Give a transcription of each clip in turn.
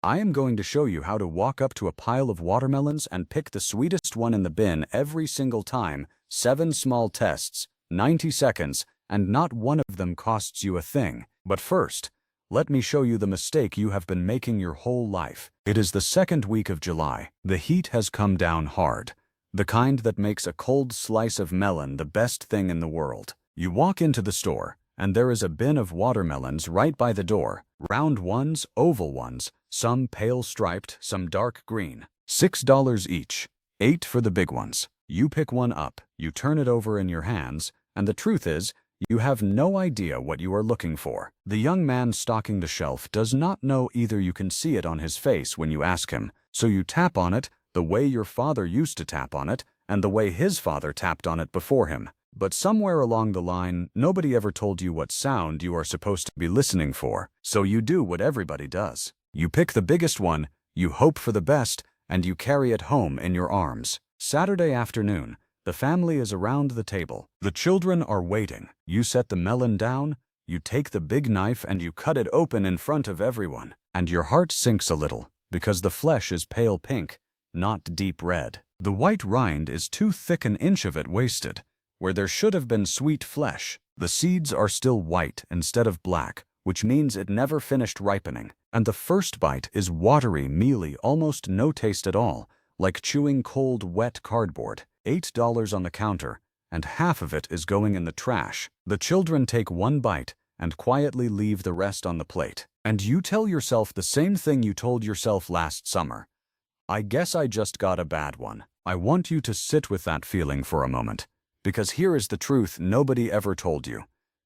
I am going to show you how to walk up to a pile of watermelons and pick the sweetest one in the bin every single time. 7 small tests, 90 seconds, and not one of them costs you a thing. But first, let me show you the mistake you have been making your whole life. It is the second week of July. The heat has come down hard. The kind that makes a cold slice of melon the best thing in the world. You walk into the store, and there is a bin of watermelons right by the door. Round ones, oval ones, some pale striped, some dark green. $6 each. 8 for the big ones. You pick one up, you turn it over in your hands, and the truth is, you have no idea what you are looking for. The young man stocking the shelf does not know either. You can see it on his face when you ask him, so you tap on it the way your father used to tap on it, and the way his father tapped on it before him. But somewhere along the line, nobody ever told you what sound you are supposed to be listening for, so you do what everybody does. You pick the biggest one, you hope for the best, and you carry it home in your arms. Saturday afternoon, the family is around the table. The children are waiting. You set the melon down, you take the big knife and you cut it open in front of everyone. And your heart sinks a little, because the flesh is pale pink, not deep red. The white rind is too thick, an inch of it wasted. Where there should have been sweet flesh, the seeds are still white instead of black, which means it never finished ripening. And the first bite is watery, mealy, almost no taste at all, like chewing cold, wet cardboard. $8 on the counter, and half of it is going in the trash. The children take one bite and quietly leave the rest on the plate. And you tell yourself the same thing you told yourself last summer. I guess I just got a bad one. I want you to sit with that feeling for a moment. Because here is the truth nobody ever told you.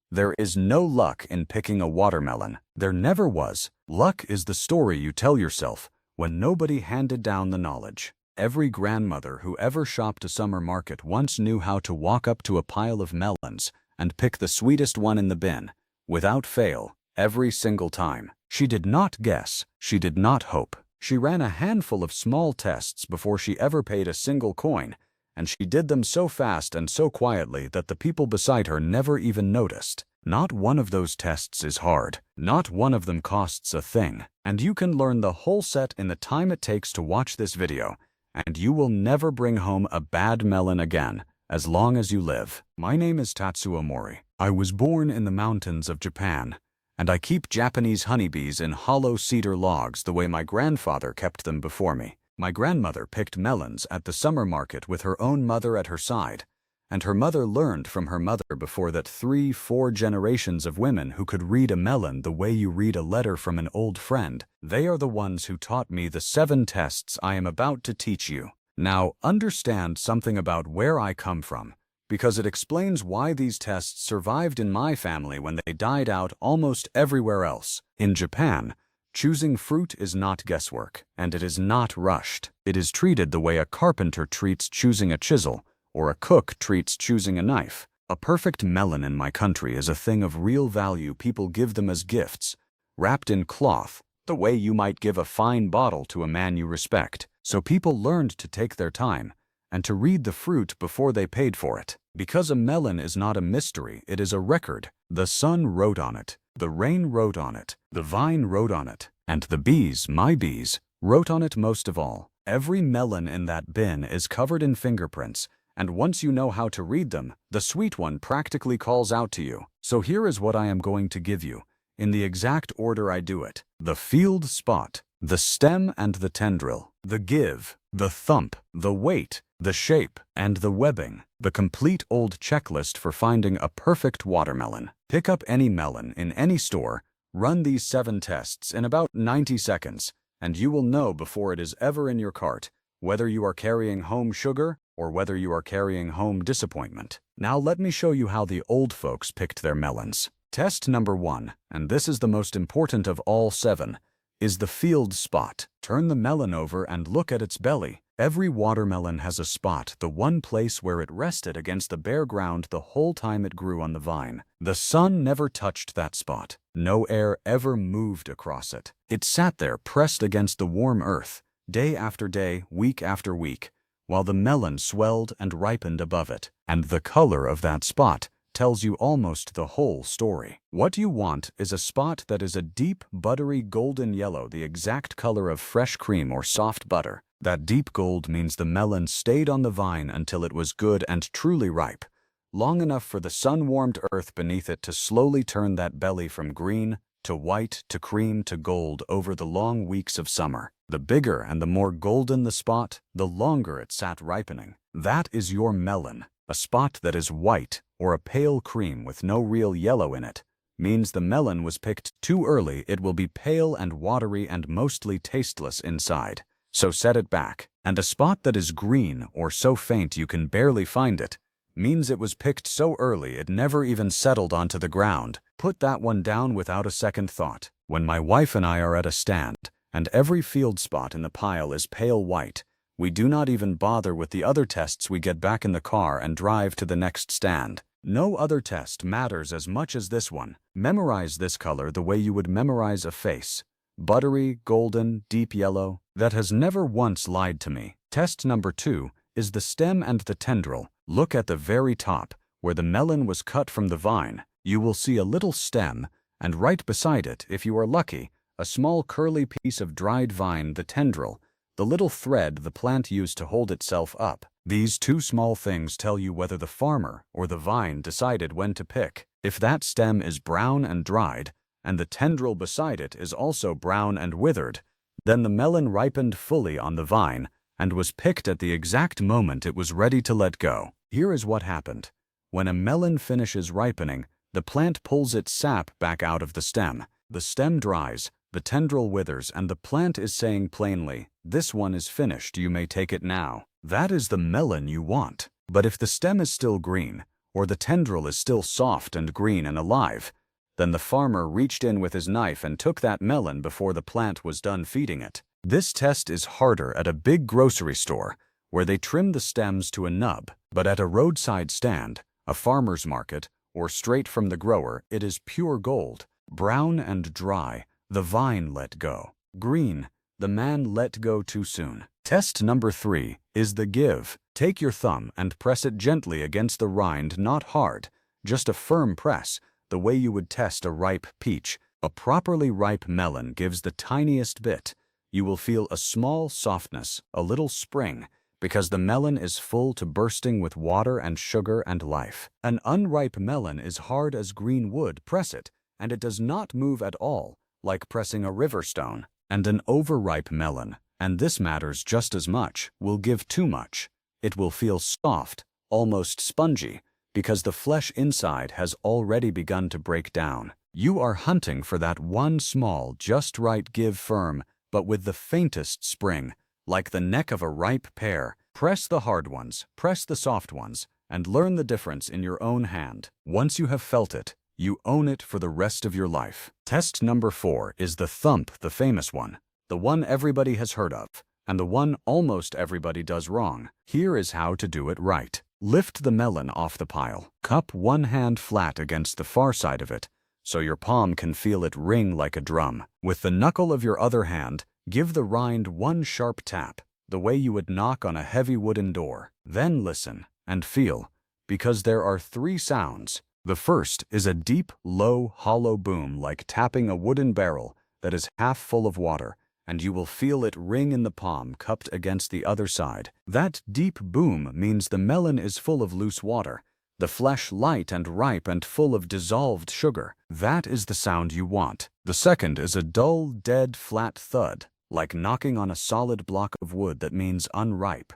There is no luck in picking a watermelon. There never was. Luck is the story you tell yourself when nobody handed down the knowledge. Every grandmother who ever shopped a summer market once knew how to walk up to a pile of melons and pick the sweetest one in the bin, without fail, every single time. She did not guess. She did not hope. She ran a handful of small tests before she ever paid a single coin, and she did them so fast and so quietly that the people beside her never even noticed. Not one of those tests is hard. Not one of them costs a thing. And you can learn the whole set in the time it takes to watch this video, and you will never bring home a bad melon again, as long as you live. My name is Tatsuo Mori. I was born in the mountains of Japan, and I keep Japanese honeybees in hollow cedar logs the way my grandfather kept them before me. My grandmother picked melons at the summer market with her own mother at her side, and her mother learned from her mother before that 3-4 generations of women who could read a melon the way you read a letter from an old friend. They are the ones who taught me the 7 tests I am about to teach you. Now, understand something about where I come from, because it explains why these tests survived in my family when they died out almost everywhere else. In Japan, choosing fruit is not guesswork, and it is not rushed. It is treated the way a carpenter treats choosing a chisel, or a cook treats choosing a knife. A perfect melon in my country is a thing of real value. People give them as gifts, wrapped in cloth, the way you might give a fine bottle to a man you respect. So people learned to take their time, and to read the fruit before they paid for it. Because a melon is not a mystery, it is a record. The sun wrote on it. The rain wrote on it, the vine wrote on it, and the bees, my bees, wrote on it most of all. Every melon in that bin is covered in fingerprints, and once you know how to read them, the sweet one practically calls out to you. So here is what I am going to give you, in the exact order I do it. The field spot, the stem and the tendril, the give, the thump, the weight, the shape, and the webbing. The complete old checklist for finding a perfect watermelon. Pick up any melon in any store, run these 7 tests in about 90 seconds, and you will know before it is ever in your cart whether you are carrying home sugar or whether you are carrying home disappointment. Now let me show you how the old folks picked their melons. Test number 1, and this is the most important of all 7, is the field spot. Turn the melon over and look at its belly. Every watermelon has a spot, the one place where it rested against the bare ground the whole time it grew on the vine. The sun never touched that spot. No air ever moved across it. It sat there pressed against the warm earth, day after day, week after week, while the melon swelled and ripened above it. And the color of that spot tells you almost the whole story. What you want is a spot that is a deep, buttery golden yellow, the exact color of fresh cream or soft butter. That deep gold means the melon stayed on the vine until it was good and truly ripe, long enough for the sun-warmed earth beneath it to slowly turn that belly from green to white to cream to gold over the long weeks of summer. The bigger and the more golden the spot, the longer it sat ripening. That is your melon. A spot that is white or a pale cream with no real yellow in it means the melon was picked too early. It will be pale and watery and mostly tasteless inside. So set it back. And a spot that is green or so faint you can barely find it means it was picked so early it never even settled onto the ground. Put that one down without a second thought. When my wife and I are at a stand, and every field spot in the pile is pale white, we do not even bother with the other tests. We get back in the car and drive to the next stand. No other test matters as much as this one. Memorize this color the way you would memorize a face. Buttery, golden, deep yellow. That has never once lied to me. Test number 2 is the stem and the tendril. Look at the very top, where the melon was cut from the vine. You will see a little stem, and right beside it, if you are lucky, a small curly piece of dried vine, the tendril, the little thread the plant used to hold itself up. These two small things tell you whether the farmer or the vine decided when to pick. If that stem is brown and dried, and the tendril beside it is also brown and withered, then the melon ripened fully on the vine and was picked at the exact moment it was ready to let go. Here is what happened. When a melon finishes ripening, the plant pulls its sap back out of the stem. The stem dries, the tendril withers, and the plant is saying plainly, "This one is finished, you may take it now." That is the melon you want. But if the stem is still green, or the tendril is still soft and green and alive, then the farmer reached in with his knife and took that melon before the plant was done feeding it. This test is harder at a big grocery store, where they trim the stems to a nub, but at a roadside stand, a farmer's market, or straight from the grower, it is pure gold. Brown and dry, the vine let go. Green, the man let go too soon. Test number 3 is the give. Take your thumb and press it gently against the rind, not hard, just a firm press, the way you would test a ripe peach. A properly ripe melon gives the tiniest bit. You will feel a small softness, a little spring, because the melon is full to bursting with water and sugar and life. An unripe melon is hard as green wood. Press it, and it does not move at all, like pressing a river stone. And an overripe melon, and this matters just as much, will give too much. It will feel soft, almost spongy, because the flesh inside has already begun to break down. You are hunting for that one small, just right give, firm, but with the faintest spring, like the neck of a ripe pear. Press the hard ones, press the soft ones, and learn the difference in your own hand. Once you have felt it, you own it for the rest of your life. Test number 4 is the thump, the famous one, the one everybody has heard of, and the one almost everybody does wrong. Here is how to do it right. Lift the melon off the pile. Cup one hand flat against the far side of it, so your palm can feel it ring like a drum. With the knuckle of your other hand, give the rind one sharp tap, the way you would knock on a heavy wooden door. Then listen and feel, because there are 3 sounds. The first is a deep, low, hollow boom like tapping a wooden barrel that is half full of water, and you will feel it ring in the palm cupped against the other side. That deep boom means the melon is full of loose water, the flesh light and ripe and full of dissolved sugar. That is the sound you want. The second is a dull, dead, flat thud, like knocking on a solid block of wood. That means unripe.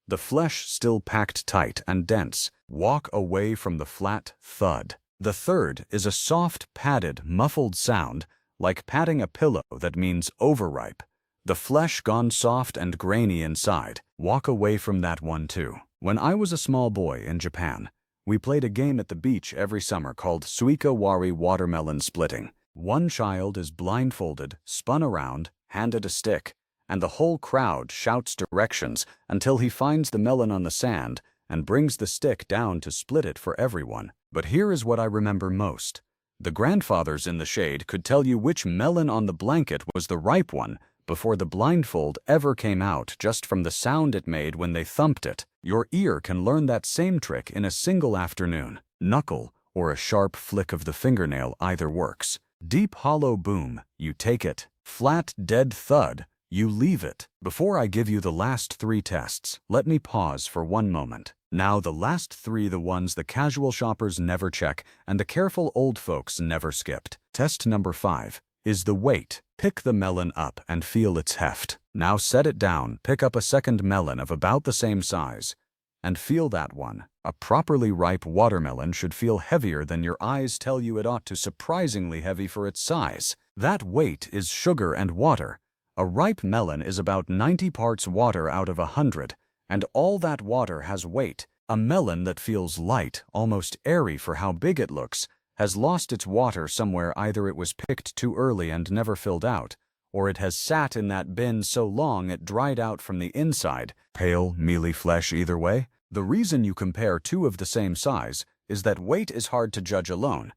The flesh still packed tight and dense. Walk away from the flat thud. The third is a soft, padded, muffled sound, like patting a pillow. That means overripe. The flesh gone soft and grainy inside. Walk away from that one too. When I was a small boy in Japan, we played a game at the beach every summer called watery watermelon splitting. One child is blindfolded, spun around, handed a stick, and the whole crowd shouts directions until he finds the melon on the sand and brings the stick down to split it for everyone. But here is what I remember most. The grandfathers in the shade could tell you which melon on the blanket was the ripe one before the blindfold ever came out, just from the sound it made when they thumped it. Your ear can learn that same trick in a single afternoon. Knuckle or a sharp flick of the fingernail, either works. Deep hollow boom, you take it. Flat dead thud, you leave it. Before I give you the last 3 tests, let me pause for one moment. Now the last 3, the ones the casual shoppers never check and the careful old folks never skipped. Test number 5 is the weight. Pick the melon up and feel its heft. Now set it down, pick up a second melon of about the same size, and feel that one. A properly ripe watermelon should feel heavier than your eyes tell you it ought to, surprisingly heavy for its size. That weight is sugar and water. A ripe melon is about 90 parts water out of 100, and all that water has weight. A melon that feels light, almost airy for how big it looks, has lost its water somewhere. Either it was picked too early and never filled out, or it has sat in that bin so long it dried out from the inside. Pale, mealy flesh either way. The reason you compare 2 of the same size is that weight is hard to judge alone.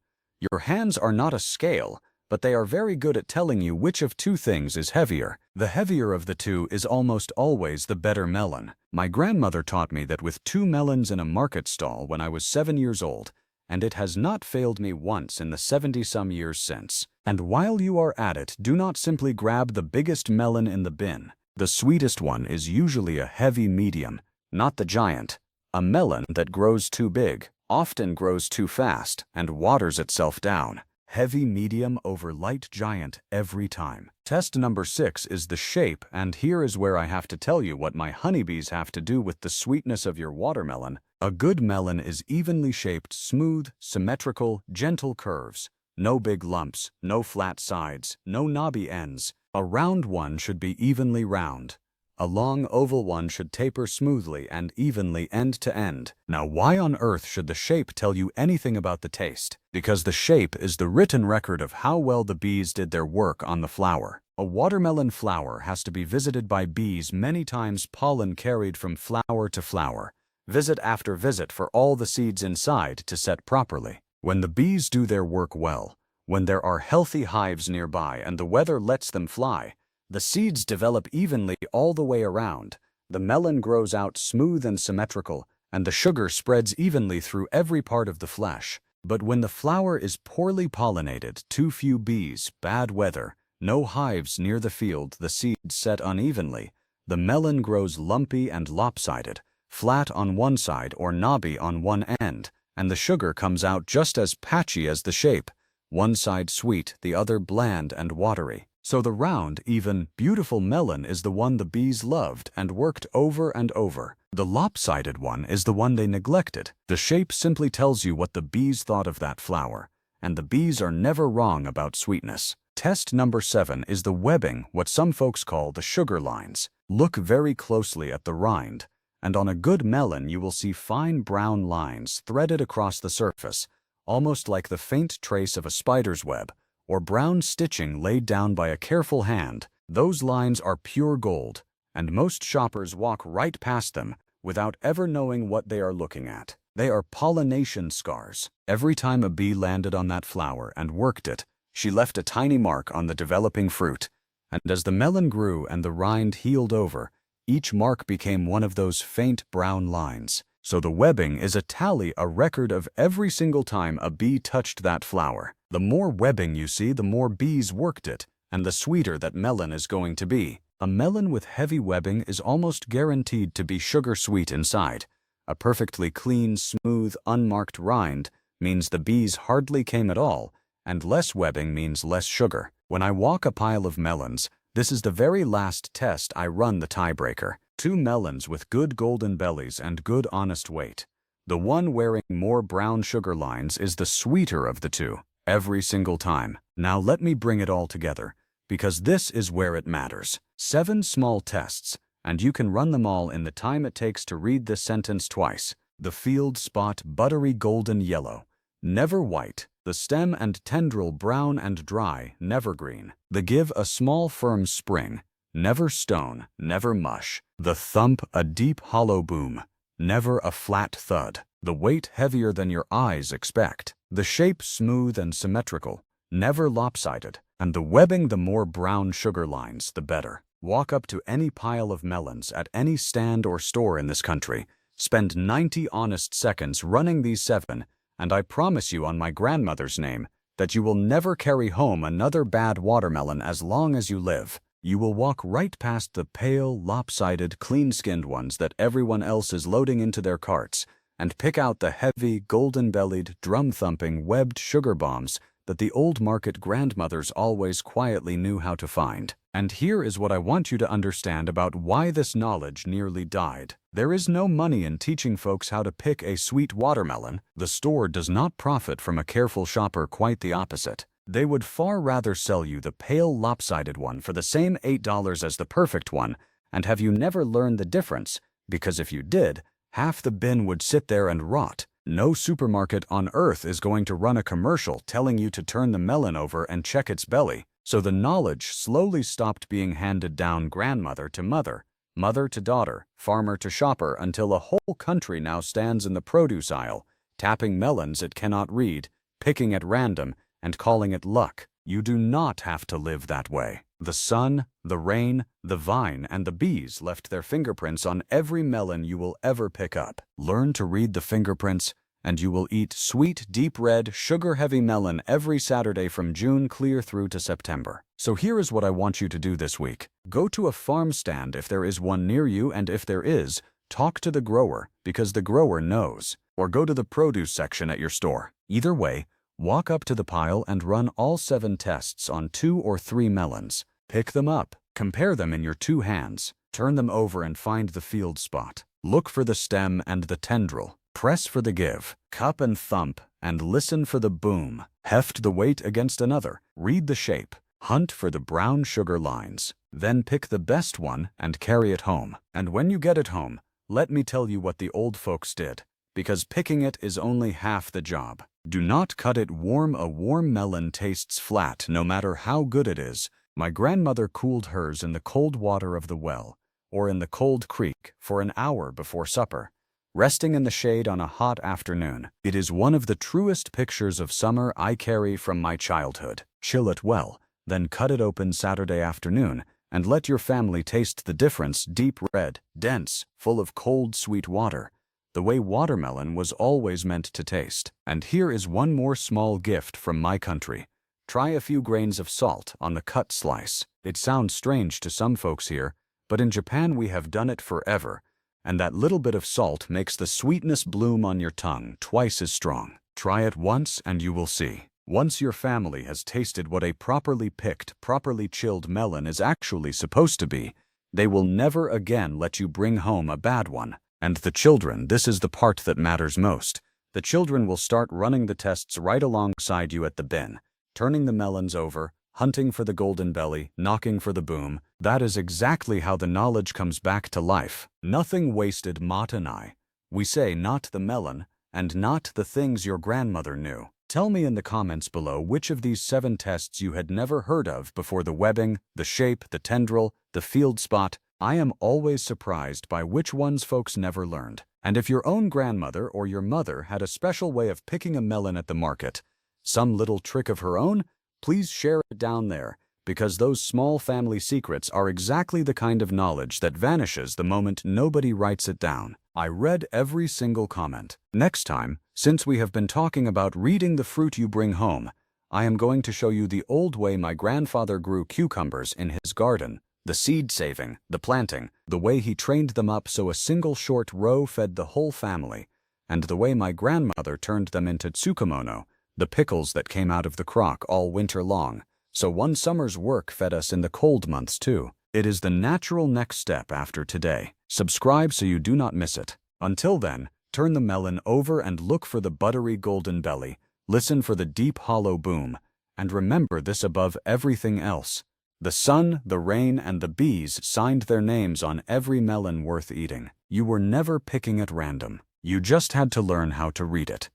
Your hands are not a scale, but they are very good at telling you which of 2 things is heavier. The heavier of the 2 is almost always the better melon. My grandmother taught me that with 2 melons in a market stall when I was 7 years old, and it has not failed me once in the 70-some years since. And while you are at it, do not simply grab the biggest melon in the bin. The sweetest one is usually a heavy medium, not the giant. A melon that grows too big often grows too fast and waters itself down. Heavy medium over light giant every time. Test number 6 is the shape, and here is where I have to tell you what my honeybees have to do with the sweetness of your watermelon. A good melon is evenly shaped, smooth, symmetrical, gentle curves. No big lumps, no flat sides, no knobby ends. A round one should be evenly round. A long oval one should taper smoothly and evenly end to end. Now, why on earth should the shape tell you anything about the taste? Because the shape is the written record of how well the bees did their work on the flower. A watermelon flower has to be visited by bees many times, pollen carried from flower to flower, visit after visit for all the seeds inside to set properly. When the bees do their work well, when there are healthy hives nearby and the weather lets them fly, the seeds develop evenly all the way around, the melon grows out smooth and symmetrical, and the sugar spreads evenly through every part of the flesh. But when the flower is poorly pollinated, too few bees, bad weather, no hives near the field, the seeds set unevenly, the melon grows lumpy and lopsided, flat on one side or knobby on one end, and the sugar comes out just as patchy as the shape, one side sweet, the other bland and watery. So the round, even, beautiful melon is the one the bees loved and worked over and over. The lopsided one is the one they neglected. The shape simply tells you what the bees thought of that flower, and the bees are never wrong about sweetness. Test number 7 is the webbing, what some folks call the sugar lines. Look very closely at the rind, and on a good melon you will see fine brown lines threaded across the surface, almost like the faint trace of a spider's web, or brown stitching laid down by a careful hand. Those lines are pure gold, and most shoppers walk right past them without ever knowing what they are looking at. They are pollination scars. Every time a bee landed on that flower and worked it, she left a tiny mark on the developing fruit, and as the melon grew and the rind healed over, each mark became one of those faint brown lines. So the webbing is a tally, a record of every single time a bee touched that flower. The more webbing you see, the more bees worked it, and the sweeter that melon is going to be. A melon with heavy webbing is almost guaranteed to be sugar sweet inside. A perfectly clean, smooth, unmarked rind means the bees hardly came at all, and less webbing means less sugar. When I walk a pile of melons, this is the very last test I run, the tiebreaker. 2 melons with good golden bellies and good honest weight. The one wearing more brown sugar lines is the sweeter of the 2, every single time. Now let me bring it all together, because this is where it matters. 7 small tests, and you can run them all in the time it takes to read this sentence twice. The field spot buttery golden yellow, never white. The stem and tendril brown and dry, never green. The give a small firm spring, never stone, never mush. The thump a deep hollow boom, never a flat thud. The weight heavier than your eyes expect. The shape smooth and symmetrical, never lopsided. And the webbing, the more brown sugar lines, the better. Walk up to any pile of melons at any stand or store in this country, spend 90 honest seconds running these 7, and I promise you on my grandmother's name that you will never carry home another bad watermelon as long as you live. You will walk right past the pale, lopsided, clean-skinned ones that everyone else is loading into their carts, and pick out the heavy, golden-bellied, drum-thumping, webbed sugar bombs that the old market grandmothers always quietly knew how to find. And here is what I want you to understand about why this knowledge nearly died. There is no money in teaching folks how to pick a sweet watermelon. The store does not profit from a careful shopper, quite the opposite. They would far rather sell you the pale, lopsided one for the same $8 as the perfect one, and have you never learned the difference, because if you did, half the bin would sit there and rot. No supermarket on earth is going to run a commercial telling you to turn the melon over and check its belly. So the knowledge slowly stopped being handed down grandmother to mother, mother to daughter, farmer to shopper, until a whole country now stands in the produce aisle, tapping melons it cannot read, picking at random, and calling it luck. You do not have to live that way. The sun, the rain, the vine, and the bees left their fingerprints on every melon you will ever pick up. Learn to read the fingerprints, and you will eat sweet, deep red, sugar-heavy melon every Saturday from June clear through to September. So here is what I want you to do this week. Go to a farm stand if there is one near you, and if there is, talk to the grower, because the grower knows. Or go to the produce section at your store. Either way, walk up to the pile and run all 7 tests on 2 or 3 melons. Pick them up, compare them in your 2 hands, turn them over and find the field spot. Look for the stem and the tendril. Press for the give, cup and thump, and listen for the boom. Heft the weight against another. Read the shape. Hunt for the brown sugar lines. Then pick the best one and carry it home. And when you get it home, let me tell you what the old folks did, because picking it is only half the job. Do not cut it warm. A warm melon tastes flat no matter how good it is. My grandmother cooled hers in the cold water of the well, or in the cold creek, for an hour before supper, resting in the shade on a hot afternoon. It is one of the truest pictures of summer I carry from my childhood. Chill it well, then cut it open Saturday afternoon, and let your family taste the difference. Deep red, dense, full of cold, sweet water, the way watermelon was always meant to taste. And here is one more small gift from my country. Try a few grains of salt on the cut slice. It sounds strange to some folks here, but in Japan we have done it forever, and that little bit of salt makes the sweetness bloom on your tongue twice as strong. Try it once and you will see. Once your family has tasted what a properly picked, properly chilled melon is actually supposed to be, they will never again let you bring home a bad one. And the children, this is the part that matters most. The children will start running the tests right alongside you at the bin, turning the melons over, hunting for the golden belly, knocking for the boom. That is exactly how the knowledge comes back to life. Nothing wasted, Mott and I. We say not the melon, and not the things your grandmother knew. Tell me in the comments below which of these 7 tests you had never heard of before: the webbing, the shape, the tendril, the field spot. I am always surprised by which ones folks never learned. And if your own grandmother or your mother had a special way of picking a melon at the market, some little trick of her own, please share it down there, because those small family secrets are exactly the kind of knowledge that vanishes the moment nobody writes it down. I read every single comment. Next time, since we have been talking about reading the fruit you bring home, I am going to show you the old way my grandfather grew cucumbers in his garden. The seed saving, the planting, the way he trained them up so a single short row fed the whole family, and the way my grandmother turned them into tsukemono, the pickles that came out of the crock all winter long, so one summer's work fed us in the cold months too. It is the natural next step after today. Subscribe so you do not miss it. Until then, turn the melon over and look for the buttery golden belly, listen for the deep hollow boom, and remember this above everything else. The sun, the rain, and the bees signed their names on every melon worth eating. You were never picking at random. You just had to learn how to read it.